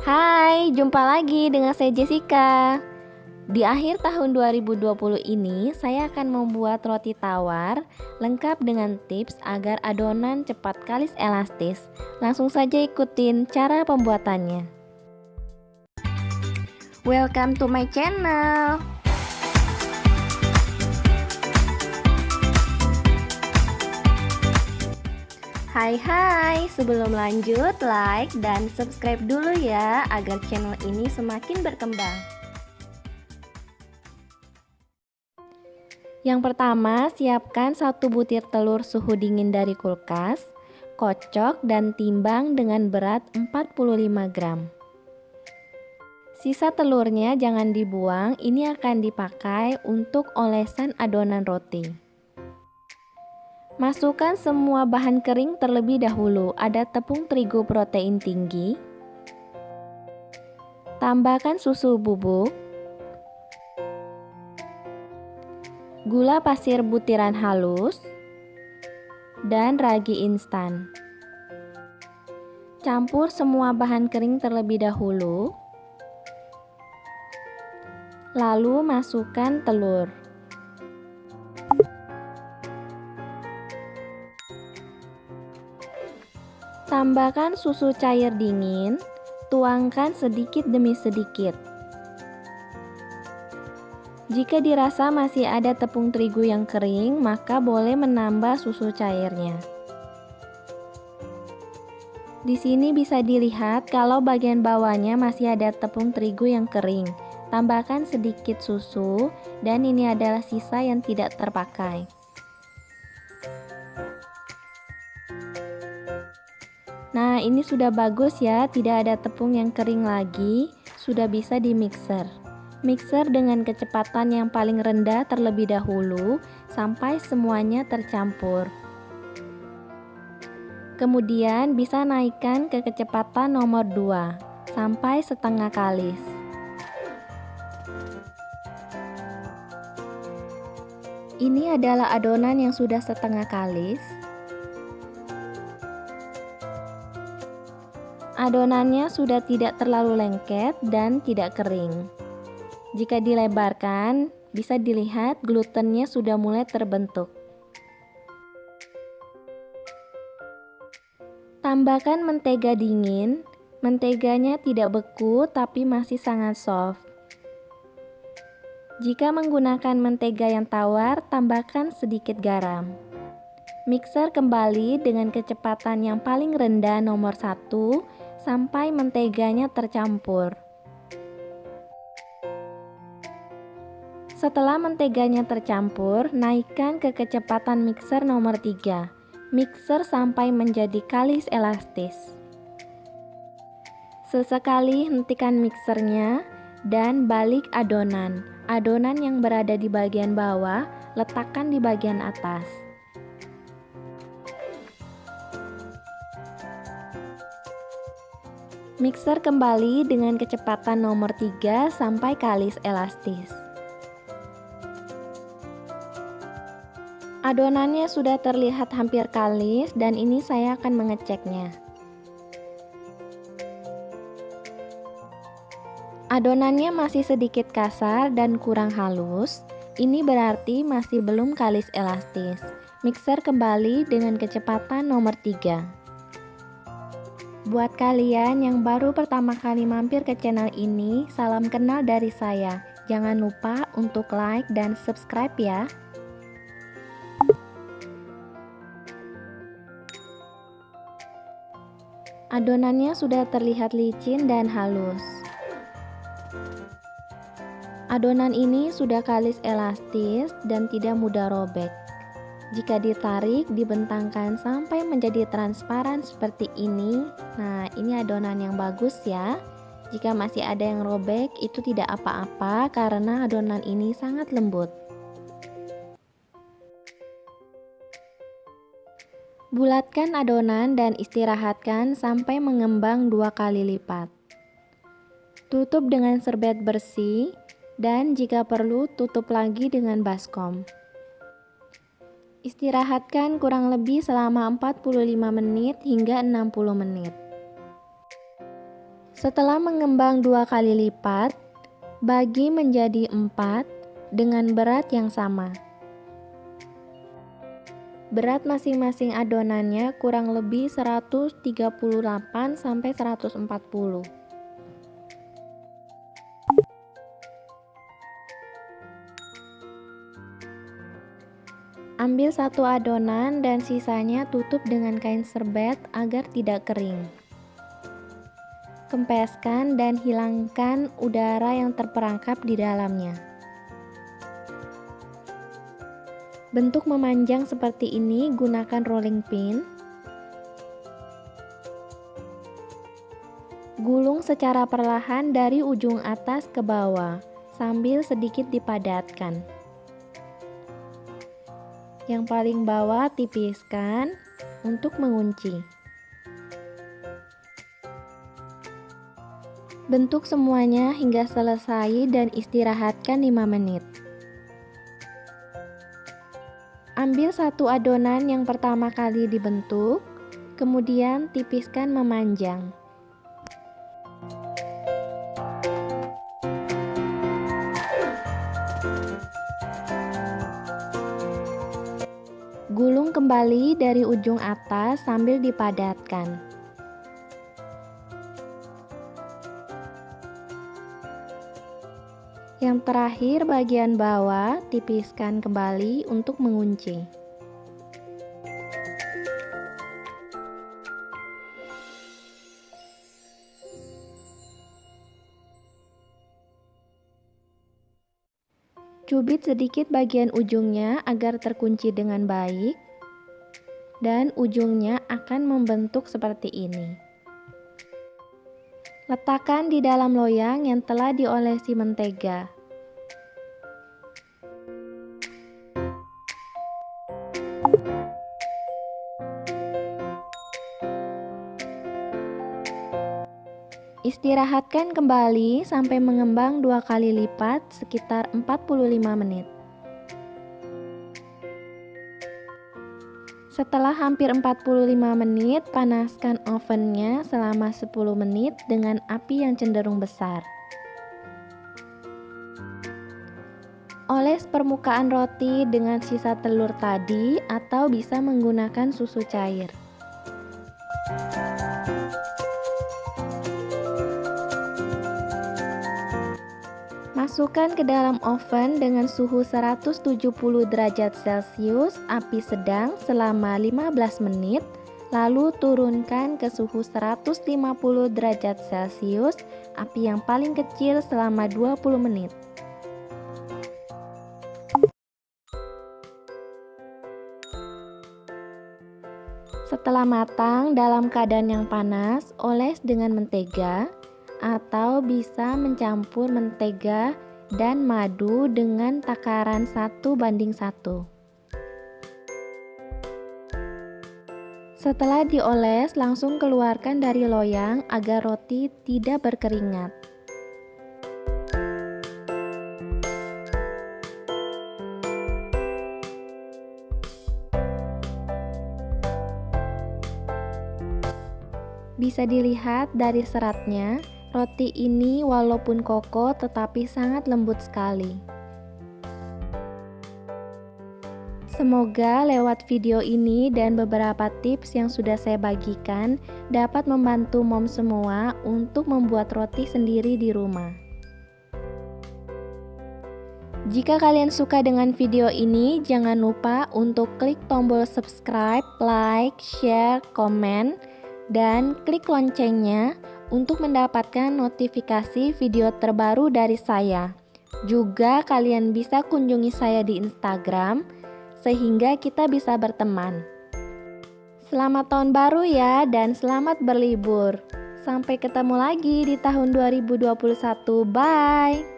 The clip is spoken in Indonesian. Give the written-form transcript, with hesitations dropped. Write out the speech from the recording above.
Hai, jumpa lagi dengan saya Jessica. Di akhir tahun 2020 ini, saya akan membuat roti tawar lengkap dengan tips agar adonan cepat kalis elastis. Langsung saja ikutin cara pembuatannya. Welcome to my channel. Hai, sebelum lanjut, like dan subscribe dulu ya agar channel ini semakin berkembang. Yang pertama, siapkan 1 butir telur suhu dingin dari kulkas, kocok dan timbang dengan berat 45 gram. Sisa telurnya jangan dibuang, ini akan dipakai untuk olesan adonan roti. Masukkan semua bahan kering terlebih dahulu. Ada tepung terigu protein tinggi. Tambahkan susu bubuk, gula pasir butiran halus, dan ragi instan. Campur semua bahan kering terlebih dahulu. Lalu masukkan telur. Tambahkan susu cair dingin, tuangkan sedikit demi sedikit. Jika dirasa masih ada tepung terigu yang kering, maka boleh menambah susu cairnya. Di sini bisa dilihat kalau bagian bawahnya masih ada tepung terigu yang kering. Tambahkan sedikit susu, dan ini adalah sisa yang tidak terpakai. Nah, ini sudah bagus ya, tidak ada tepung yang kering lagi, sudah bisa di mixer. Mixer dengan kecepatan yang paling rendah terlebih dahulu, sampai semuanya tercampur. Kemudian bisa naikkan ke kecepatan nomor 2, sampai setengah kalis. Ini adalah adonan yang sudah setengah kalis. Adonannya sudah tidak terlalu lengket dan tidak kering. Jika dilebarkan, bisa dilihat glutennya sudah mulai terbentuk. Tambahkan mentega dingin. Menteganya tidak beku tapi masih sangat soft. Jika menggunakan mentega yang tawar, tambahkan sedikit garam. Mixer kembali dengan kecepatan yang paling rendah nomor 1 sampai menteganya tercampur. Setelah menteganya tercampur, naikkan ke kecepatan mixer nomor 3. Mixer sampai menjadi kalis elastis. Sesekali hentikan mixernya dan balik adonan. Adonan yang berada di bagian bawah, letakkan di bagian atas. Mixer kembali dengan kecepatan nomor 3 sampai kalis elastis. Adonannya sudah terlihat hampir kalis dan ini saya akan mengeceknya. Adonannya masih sedikit kasar dan kurang halus. Ini berarti masih belum kalis elastis. Mixer kembali dengan kecepatan nomor 3. Buat kalian yang baru pertama kali mampir ke channel ini, salam kenal dari saya. Jangan lupa untuk like dan subscribe ya. Adonannya sudah terlihat licin dan halus. Adonan ini sudah kalis elastis dan tidak mudah robek. Jika ditarik, dibentangkan sampai menjadi transparan seperti ini. Nah, ini adonan yang bagus ya. Jika masih ada yang robek, itu tidak apa-apa karena adonan ini sangat lembut. Bulatkan adonan dan istirahatkan sampai mengembang 2 kali lipat. Tutup dengan serbet bersih dan jika perlu tutup lagi dengan baskom. Istirahatkan kurang lebih selama 45 menit hingga 60 menit. Setelah mengembang 2 kali lipat, bagi menjadi 4 dengan berat yang sama. Berat masing-masing adonannya kurang lebih 138 sampai 140. Ambil satu adonan dan sisanya tutup dengan kain serbet agar tidak kering. Kempeskan dan hilangkan udara yang terperangkap di dalamnya. Bentuk memanjang seperti ini gunakan rolling pin. Gulung secara perlahan dari ujung atas ke bawah sambil sedikit dipadatkan. Yang paling bawah tipiskan untuk mengunci. Bentuk semuanya hingga selesai dan istirahatkan 5 menit. Ambil satu adonan yang pertama kali dibentuk, kemudian tipiskan memanjang. Gulung kembali dari ujung atas sambil dipadatkan. Yang terakhir bagian bawah tipiskan kembali untuk mengunci. Cubit sedikit bagian ujungnya agar terkunci dengan baik, dan ujungnya akan membentuk seperti ini. Letakkan di dalam loyang yang telah diolesi mentega. Istirahatkan kembali sampai mengembang 2 kali lipat sekitar 45 menit. Setelah hampir 45 menit, panaskan ovennya selama 10 menit dengan api yang cenderung besar. Oles permukaan roti dengan sisa telur tadi atau bisa menggunakan susu cair. Masukkan ke dalam oven dengan suhu 170 derajat Celcius, api sedang selama 15 menit, lalu turunkan ke suhu 150 derajat Celcius, api yang paling kecil selama 20 menit. Setelah matang dalam keadaan yang panas, oles dengan mentega, atau bisa mencampur mentega dan madu dengan takaran 1:1. Setelah dioles, langsung keluarkan dari loyang agar roti tidak berkeringat. Bisa dilihat dari seratnya, roti ini walaupun kokoh tetapi sangat lembut sekali. Semoga lewat video ini dan beberapa tips yang sudah saya bagikan dapat membantu mom semua untuk membuat roti sendiri di rumah. Jika kalian suka dengan video ini, jangan lupa untuk klik tombol subscribe, like, share, komen, dan klik loncengnya untuk mendapatkan notifikasi video terbaru dari saya. Juga kalian bisa kunjungi saya di Instagram sehingga kita bisa berteman. Selamat tahun baru ya dan selamat berlibur. Sampai ketemu lagi di tahun 2021. Bye.